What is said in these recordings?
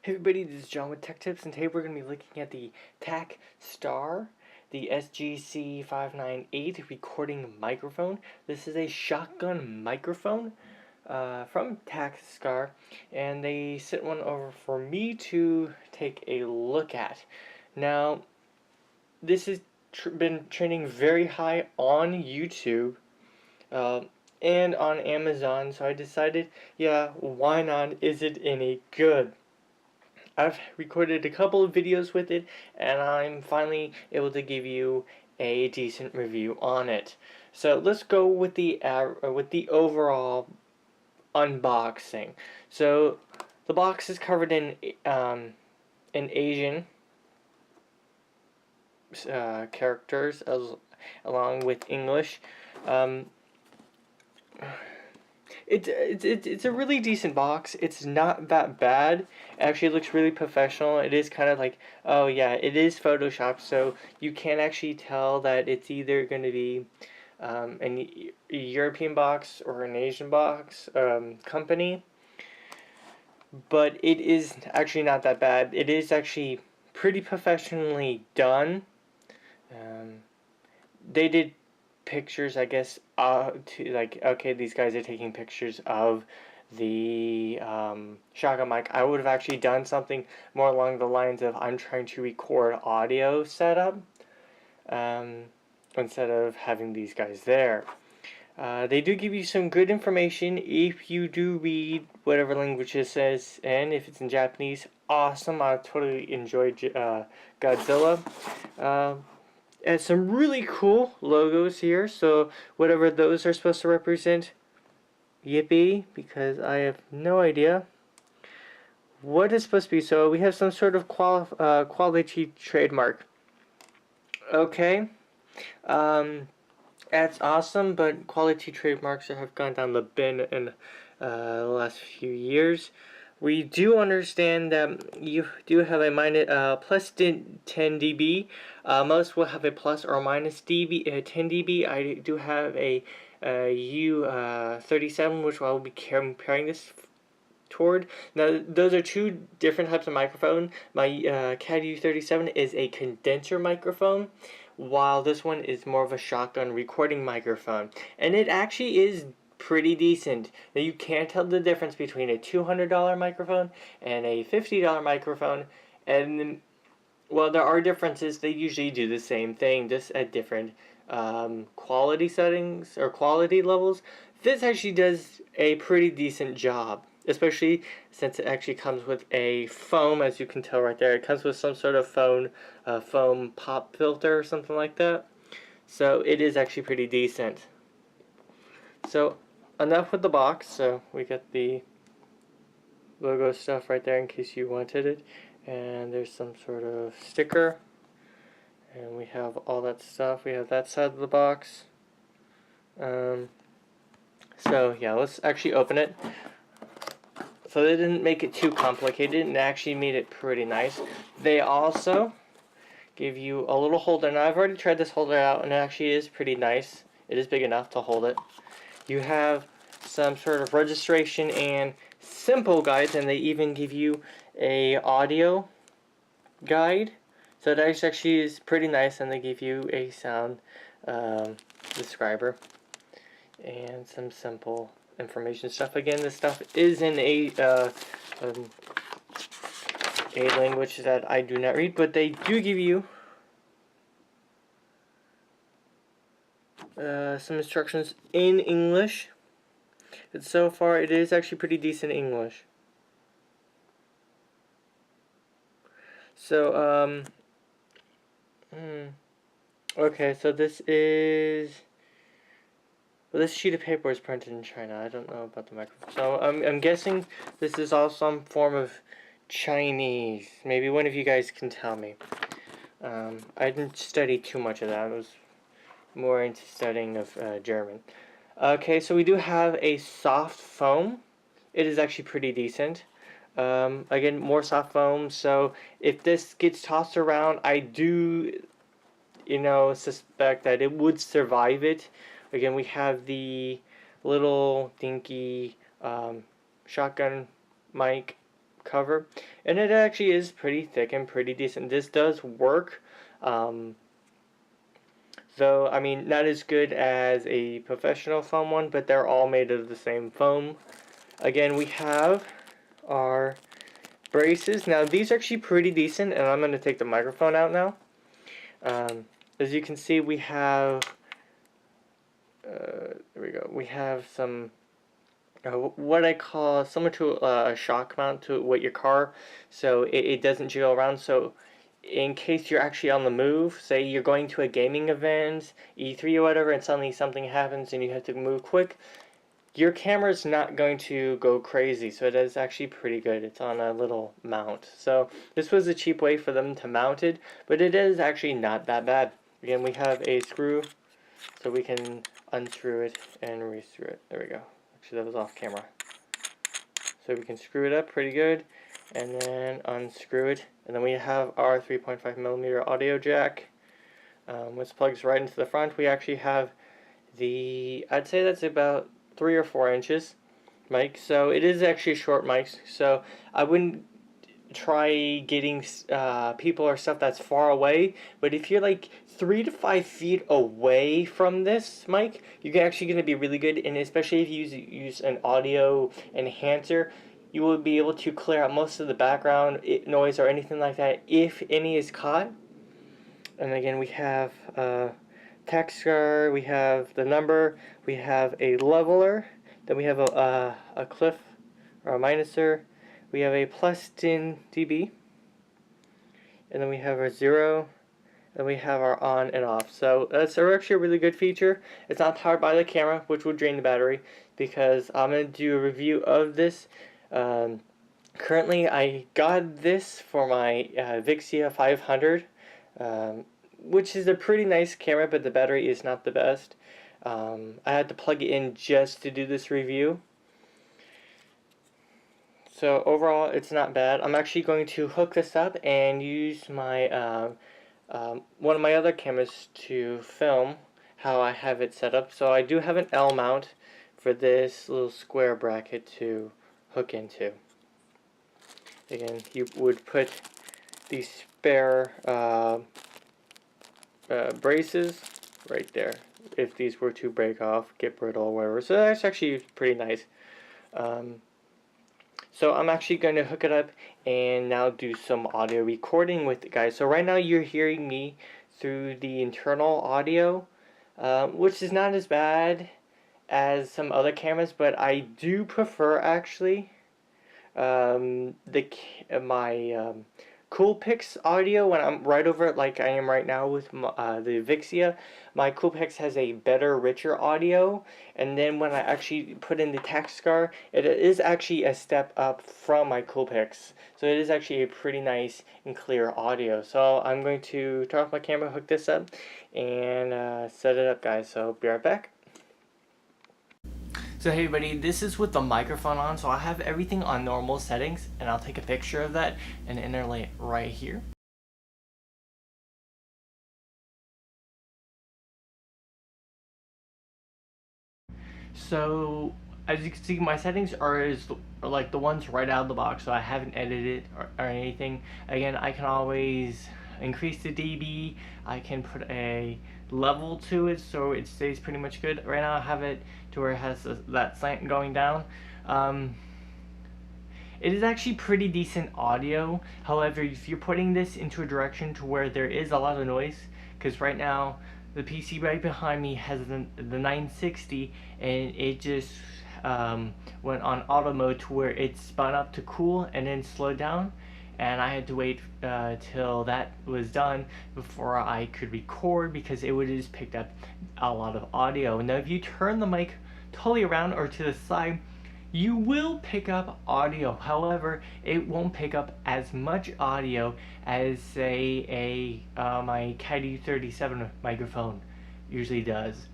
Hey everybody, this is John with Tech Tips, and today we're going to be looking at the TakStar, the SGC598 recording microphone. This is a shotgun microphone from TakStar, and they sent one over for me to take a look at. Now, this has been trending very high on YouTube and on Amazon, so I decided, yeah, why not? Is it any good? I've recorded a couple of videos with it, and I'm finally able to give you a decent review on it. So let's go with the overall unboxing. So the box is covered in Asian characters along with English. Um, It's a really decent box. It's not that bad. Actually, it looks really professional. It is kind of like, oh yeah, it is Photoshop, so you can actually tell that it's either going to be a European box or an Asian box company. But it is actually not that bad. It is actually pretty professionally done. They did pictures, I guess, to like, okay, these guys are taking pictures of the shotgun mic. I would have actually done something more along the lines of I'm trying to record audio setup instead of having these guys there. They do give you some good information if you do read whatever language it says, and if it's in Japanese, awesome. I totally enjoyed Godzilla. And some really cool logos here, so whatever those are supposed to represent, yippee, because I have no idea what it's supposed to be. So we have some sort of quality trademark. Okay, that's awesome, but quality trademarks have gone down the bin in the last few years. We do understand that you do have a plus 10 dB. Most will have a plus or minus 10 dB. I do have a U37, which I will be comparing this toward. Now, those are two different types of microphone. My CAD U37 is a condenser microphone, while this one is more of a shotgun recording microphone. And it actually is pretty decent. Now, you can't tell the difference between a $200 microphone and a $50 microphone. And, well, there are differences. They usually do the same thing, just at different quality settings or quality levels. This actually does a pretty decent job, especially since it actually comes with a foam, as you can tell right there. It comes with some sort of foam pop filter or something like that. So it is actually pretty decent. So enough with the box. So we got the logo stuff right there in case you wanted it. And there's some sort of sticker. And we have all that stuff. We have that side of the box. So yeah, let's actually open it. So they didn't make it too complicated and actually made it pretty nice. They also give you a little holder. Now I've already tried this holder out and it actually is pretty nice. It is big enough to hold it. You have some sort of registration and simple guides, and they even give you a audio guide. So that actually is pretty nice, and they give you a sound describer and some simple information stuff. Again, this stuff is in a language that I do not read, but they do give you some instructions in English. But so far, it is actually pretty decent English. So, okay, so this is... Well, this sheet of paper is printed in China. I don't know about the microphone. So I'm guessing this is all some form of Chinese. Maybe one of you guys can tell me. I didn't study too much of that. I was more into studying of German. Okay, so we do have a soft foam. It is actually pretty decent. Again, more soft foam. So if this gets tossed around, I do, suspect that it would survive it. Again, we have the little dinky shotgun mic cover, and it actually is pretty thick and pretty decent. This does work, though I mean not as good as a professional foam one, but they're all made of the same foam. Again, we have our braces. Now these are actually pretty decent, and I'm going to take the microphone out now. As you can see, we have there we go. We have some what I call similar to a shock mount to with your car, so it doesn't jiggle around. So in case you're actually on the move, say you're going to a gaming event, E3 or whatever, and suddenly something happens and you have to move quick, your camera's not going to go crazy. So it is actually pretty good. It's on a little mount. So this was a cheap way for them to mount it, but it is actually not that bad. Again, we have a screw, so we can unscrew it and re-screw it. There we go. Actually, that was off camera. So we can screw it up pretty good, and then unscrew it. And then we have our 3.5mm audio jack, which plugs right into the front. We actually have I'd say that's about 3 or 4 inches mic. So it is actually a short mic. So I wouldn't try getting people or stuff that's far away, but if you're like 3 to 5 feet away from this mic, you're actually going to be really good. And especially if you use an audio enhancer, you will be able to clear out most of the background noise or anything like that if any is caught. And again, we have TakStar, we have the number, we have a leveler, then we have a cliff or a minuser, we have a plus 10 dB, and then we have our 0, and we have our on and off. So that's actually a really good feature. It's not powered by the camera, which will drain the battery, because I'm going to do a review of this. Currently, I got this for my Vixia 500, which is a pretty nice camera, but the battery is not the best. I had to plug it in just to do this review. So overall, it's not bad. I'm actually going to hook this up and use my one of my other cameras to film how I have it set up. So I do have an L mount for this little square bracket to hook into. Again, you would put these spare braces right there if these were to break off, get brittle, or whatever. So that's actually pretty nice. So I'm actually going to hook it up and now do some audio recording with it, guys. So right now you're hearing me through the internal audio, which is not as bad as some other cameras, but I do prefer actually my Coolpix audio when I'm right over it, like I am right now with the Vixia. My Coolpix has a better, richer audio, and then when I actually put in the TakStar, it is actually a step up from my Coolpix. So it is actually a pretty nice and clear audio. So I'm going to turn off my camera, hook this up, and set it up, guys. So be right back. So hey everybody, this is with the microphone on, so I have everything on normal settings, and I'll take a picture of that and interlay it right here. So as you can see, my settings are like the ones right out of the box, so I haven't edited or anything. Again, I can always increase the dB, I can put a level to it so it stays pretty much good. Right now I have it to where it has that slant going down. It is actually pretty decent audio. However, if you're putting this into a direction to where there is a lot of noise, because right now the PC right behind me has the 960, and it just went on auto mode to where it spun up to cool and then slowed down, and I had to wait till that was done before I could record, because it would have just picked up a lot of audio. Now if you turn the mic totally around or to the side, you will pick up audio. However, it won't pick up as much audio as say my CAD U37 microphone usually does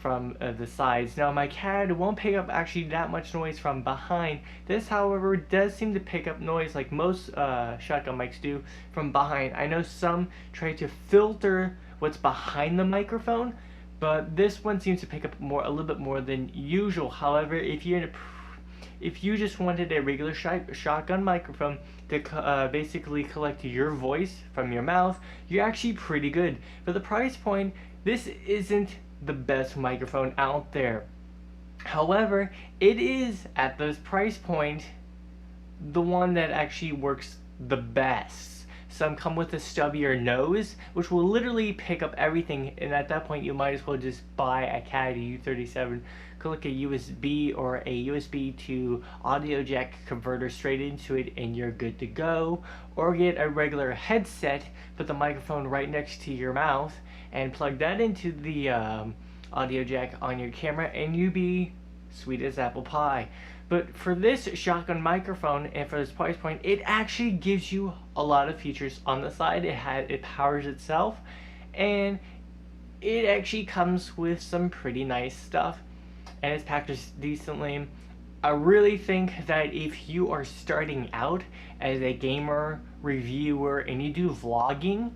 from the sides. Now my CAD won't pick up actually that much noise from behind. This, however, does seem to pick up noise like most shotgun mics do from behind. I know some try to filter what's behind the microphone, but this one seems to pick up a little bit more than usual. However, if you're in if you just wanted a regular shotgun microphone to basically collect your voice from your mouth, you're actually pretty good. For the price point, this isn't the best microphone out there. However, it is, at this price point, the one that actually works the best. Some come with a stubbier nose, which will literally pick up everything, and at that point you might as well just buy a Caddy U37, click a USB or a USB to audio jack converter straight into it, and you're good to go. Or get a regular headset, put the microphone right next to your mouth, and plug that into the audio jack on your camera, and you be sweet as apple pie. But for this shotgun microphone and for this price point, it actually gives you a lot of features on the side. It powers itself, and it actually comes with some pretty nice stuff, and it's packaged decently. I really think that if you are starting out as a gamer, reviewer, and you do vlogging,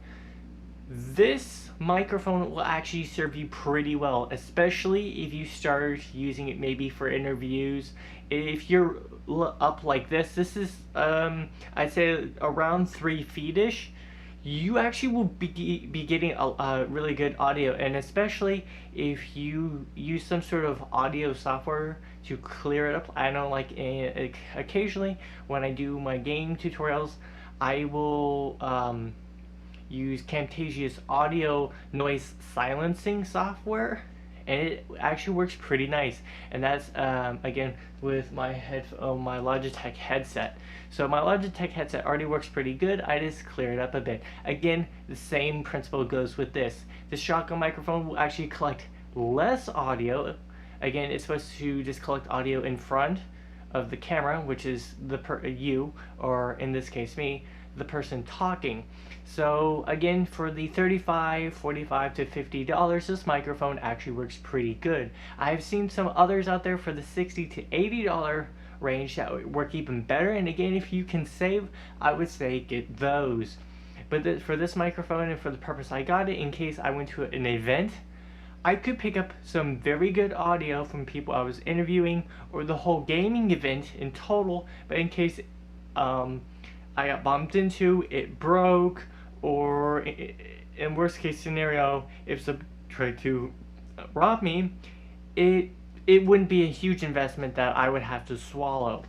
this microphone will actually serve you pretty well, especially if you start using it maybe for interviews. If you're up like this is I'd say around 3 feet-ish, you actually will be getting a really good audio, and especially if you use some sort of audio software to clear it up. I know, like, occasionally when I do my game tutorials, I will use Camtasia's audio noise silencing software, and it actually works pretty nice. And that's again with my my Logitech headset. So my Logitech headset already works pretty good. I just clear it up a bit. Again, the same principle goes with this. The shotgun microphone will actually collect less audio. Again, it's supposed to just collect audio in front of the camera, which is you, or in this case me, the person talking. So again, for the $35, $45 to $50, this microphone actually works pretty good. I've seen some others out there for the $60 to $80 range that work even better, and again, if you can save, I would say get those. But for this microphone and for the purpose I got it, in case I went to an event, I could pick up some very good audio from people I was interviewing, or the whole gaming event in total. But in case I got bumped into, it broke, or in worst case scenario, if someone tried to rob me, it wouldn't be a huge investment that I would have to swallow.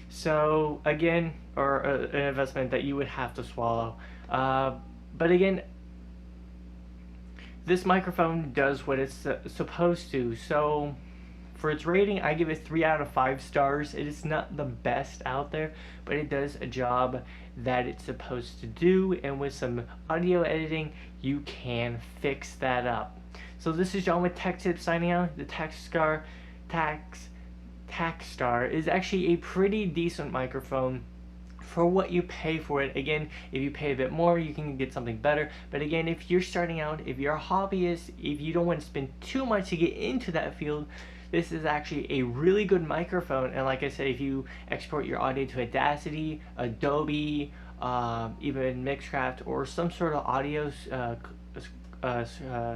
So again, or an investment that you would have to swallow. But again, this microphone does what it's supposed to. So for its rating, I give it 3 out of 5 stars. It is not the best out there, but it does a job that it's supposed to do, and with some audio editing, you can fix that up. So this is John with Tech Tips signing out. The TakStar is actually a pretty decent microphone for what you pay for it. Again, if you pay a bit more, you can get something better. But again, if you're starting out, if you're a hobbyist, if you don't want to spend too much to get into that field, this is actually a really good microphone. And like I said, if you export your audio to Audacity, Adobe, even Mixcraft, or some sort of audio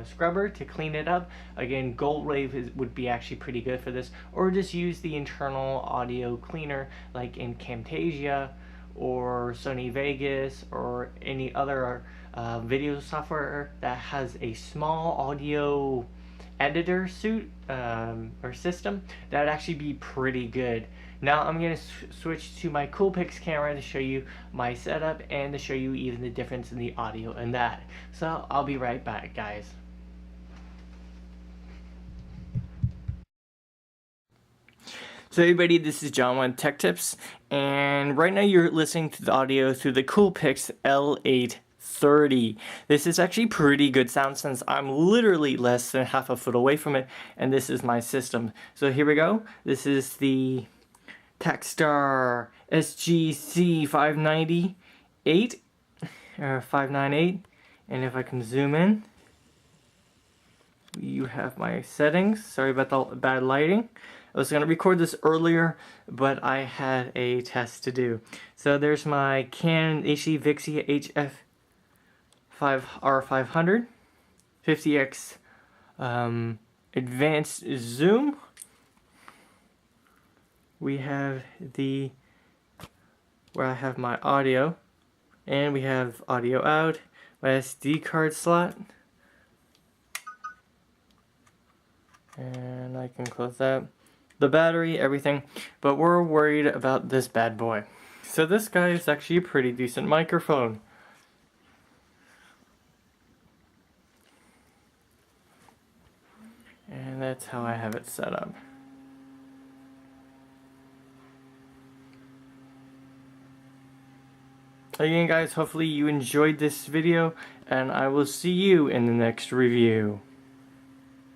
scrubber to clean it up, again, Gold Wave would be actually pretty good for this. Or just use the internal audio cleaner like in Camtasia or Sony Vegas or any other video software that has a small audio editor suite or system. That would actually be pretty good. Now I'm going to switch to my Coolpix camera to show you my setup and to show you even the difference in the audio and that. So I'll be right back, guys. So everybody, this is John with Tech Tips, and right now you're listening to the audio through the Coolpix L830. This is actually pretty good sound since I'm literally less than half a foot away from it, and this is my system. So here we go. This is the TakStar SGC 598 or 598, and if I can zoom in, you have my settings. Sorry about the bad lighting. I was going to record this earlier, but I had a test to do. So there's my Canon HD Vixia HF5R500 50x advanced zoom. we have the where I have my audio, and we have audio out, my SD card slot, and I can close that, the battery, everything, but we're worried about this bad boy. So this guy is actually a pretty decent microphone. And that's how I have it set up. Again guys, hopefully you enjoyed this video, and I will see you in the next review.